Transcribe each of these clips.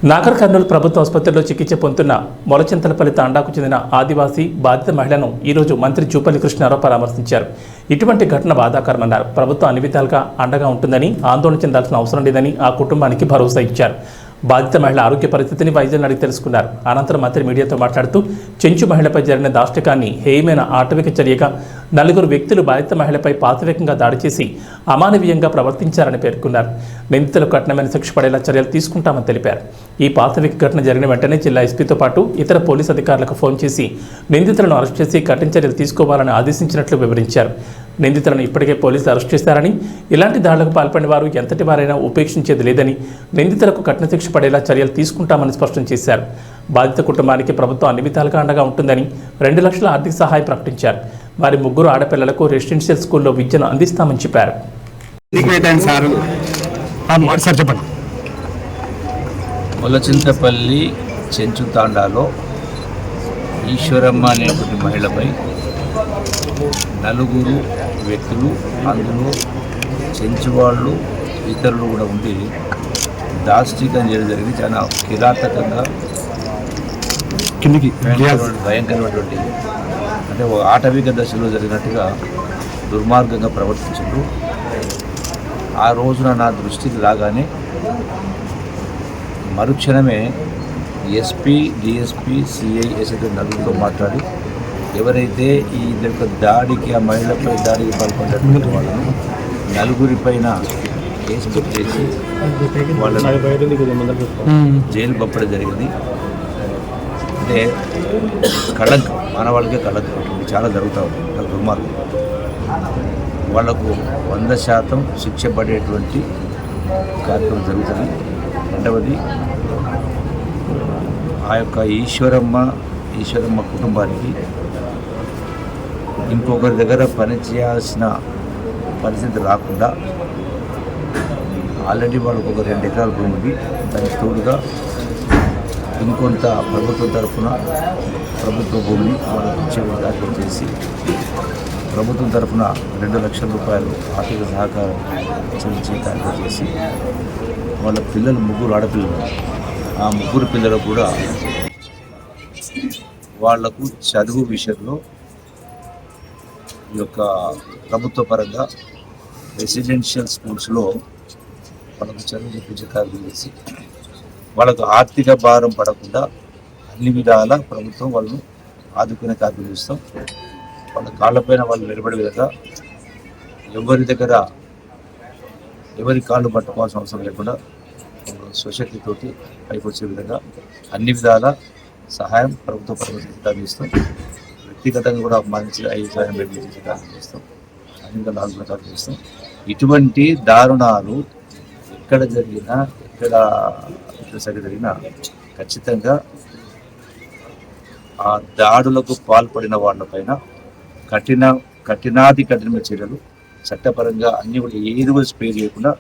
నాగర్ కర్నూలు ప్రభుత్వ ఆసుపత్రిలో చికిత్స పొందుతున్న మొలచింతలపల్లి తాండాకు చెందిన ఆదివాసీ బాధిత మహిళను ఈరోజు మంత్రి జూపల్లి కృష్ణారావు పరామర్శించారు. ఇటువంటి ఘటన బాధాకరమన్నారు. ప్రభుత్వం అన్ని విధాలుగా అండగా ఉంటుందని, ఆందోళన చెందాల్సిన అవసరం లేదని ఆ కుటుంబానికి భరోసా ఇచ్చారు. బాధిత మహిళ ఆరోగ్య పరిస్థితిని వైద్యులను అడిగి తెలుసుకున్నారు. అనంతరం మంత్రి మీడియాతో మాట్లాడుతూ చెంచు మహిళపై జరిగిన దాష్టికాన్ని హేయమైన ఆటవిక చర్యగా, నలుగురు వ్యక్తులు బాధిత మహిళపై పాశవికంగా దాడి చేసి అమానవీయంగా ప్రవర్తించారని పేర్కొన్నారు. నిందితులకు కఠినమైన శిక్ష పడేలా చర్యలు తీసుకుంటామని తెలిపారు. ఈ పాశవిక ఘటన జరిగిన వెంటనే జిల్లా ఎస్పీతో పాటు ఇతర పోలీసు అధికారులకు ఫోన్ చేసి నిందితులను అరెస్ట్ చేసి కఠిన చర్యలు తీసుకోవాలని ఆదేశించినట్లు వివరించారు. నిందితులను ఇప్పటికే పోలీసులు అరెస్ట్ చేశారని, ఇలాంటి దాడులకు పాల్పడిన వారు ఎంతటి వారైనా ఉపేక్షించేది లేదని, నిందితులకు కఠిన శిక్ష పడేలా చర్యలు తీసుకుంటామని స్పష్టం చేశారు. బాధిత కుటుంబానికి ప్రభుత్వం అన్ని విధాలుగా అండగా ఉంటుందని 2 లక్షల ఆర్థిక సహాయం ప్రకటించారు. వారి 3 ఆడపిల్లలకు రెసిడెన్షియల్ స్కూల్లో విద్యను అందిస్తామని చెప్పారు. మొలచింతపల్లి చెంచు తాండాలో ఈశ్వరమ్మ అనేటువంటి మహిళపై 4 వ్యక్తులు, అందులో చెంచు వాళ్ళు ఇతరులు కూడా ఉండి దాష్టికం చేయడం జరిగింది. చాలా కిరాతకంగా భయంకరమైనటువంటి అంటే ఆటవిక దశలో జరిగినట్టుగా దుర్మార్గంగా ప్రవర్తించారు. ఆ రోజున నా దృష్టికి రాగానే మరుక్షణమే ఎస్పీ, డిఎస్పీ, సిఐ, ఎస్ఐ నలుగురితో మాట్లాడి ఎవరైతే ఈ దాడికి, ఆ మహిళపై దాడికి పాల్పడినటువంటి వాళ్ళను 4 పైన కేసు బుక్ చేసి వాళ్ళని జైలు పంపడం జరిగింది. అంటే కళంకం, మానవాళ్ళకే కళంకం, చాలా జరుగుతూ ఉంది. దుర్మార్గం. వాళ్లకు 100% శిక్ష పడేటువంటి కార్యక్రమం జరుగుతుంది. రెండవది, ఆ యొక్క ఈశ్వరమ్మ కుటుంబానికి ఇంకొకరి దగ్గర పని చేయాల్సిన పరిస్థితి రాకుండా ఆల్రెడీ వాళ్ళకు ఒక 2 ఎకరాల భూమి ఉంది. దానికి తోడుగా ఇంకొంత ప్రభుత్వం తరఫున ప్రభుత్వ భూమిని వాళ్ళకు ఇచ్చే కార్యక్రమం చేసి ప్రభుత్వం తరఫున 2 లక్షల రూపాయలు ఆర్థిక సహకారం చెల్లించే కార్యక్రమం చేసి వాళ్ళ పిల్లలు 3 ఆడపిల్లలు, ఆ 3 పిల్లలు కూడా వాళ్లకు చదువు విషయంలో ఈ యొక్క ప్రభుత్వ పరంగా రెసిడెన్షియల్ స్కూల్స్లో వాళ్ళకు చదువు చెప్పించే కార్యక్రమం చేసి వాళ్ళకు ఆర్థిక భారం పడకుండా అన్ని విధాల ప్రభుత్వం వాళ్ళను ఆదుకునే కార్యక్రమం చేస్తాం. వాళ్ళ కాళ్ళపైన వాళ్ళు నిలబడే విధంగా ఎవరి కాళ్ళు పట్టుకోవాల్సిన అవసరం లేకుండా స్వశక్తితోటి పైకి వచ్చే విధంగా అన్ని విధాల సహాయం ప్రభుత్వ పరంగా చేస్తాం. వ్యక్తిగతంగా కూడా మంచి 5 సాయం చేసే కార్యక్రమం చేస్తాం. అన్ని విధాలు ఆదుకునే కార్యక్రమం చేస్తాం. ఇటువంటి దారుణాలు ఎక్కడ జరిగినా ఖచ్చితంగా ఆ దాడులకు పాల్పడిన వాళ్ళపైన కఠినమైన చర్యలు చట్టపరంగా అన్ని కూడా ఏది కూడా స్పే చేయకుండా,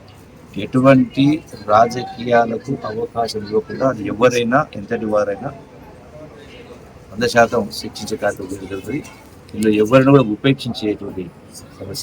ఎటువంటి రాజకీయాలకు అవకాశం ఇవ్వకుండా ఎవరైనా ఎంతటి వారైనా 100% శిక్షించే కార్యక్రమం జరుగుతుంది. ఇందులో ఎవరైనా కూడా ఉపేక్షించేటువంటి సమస్య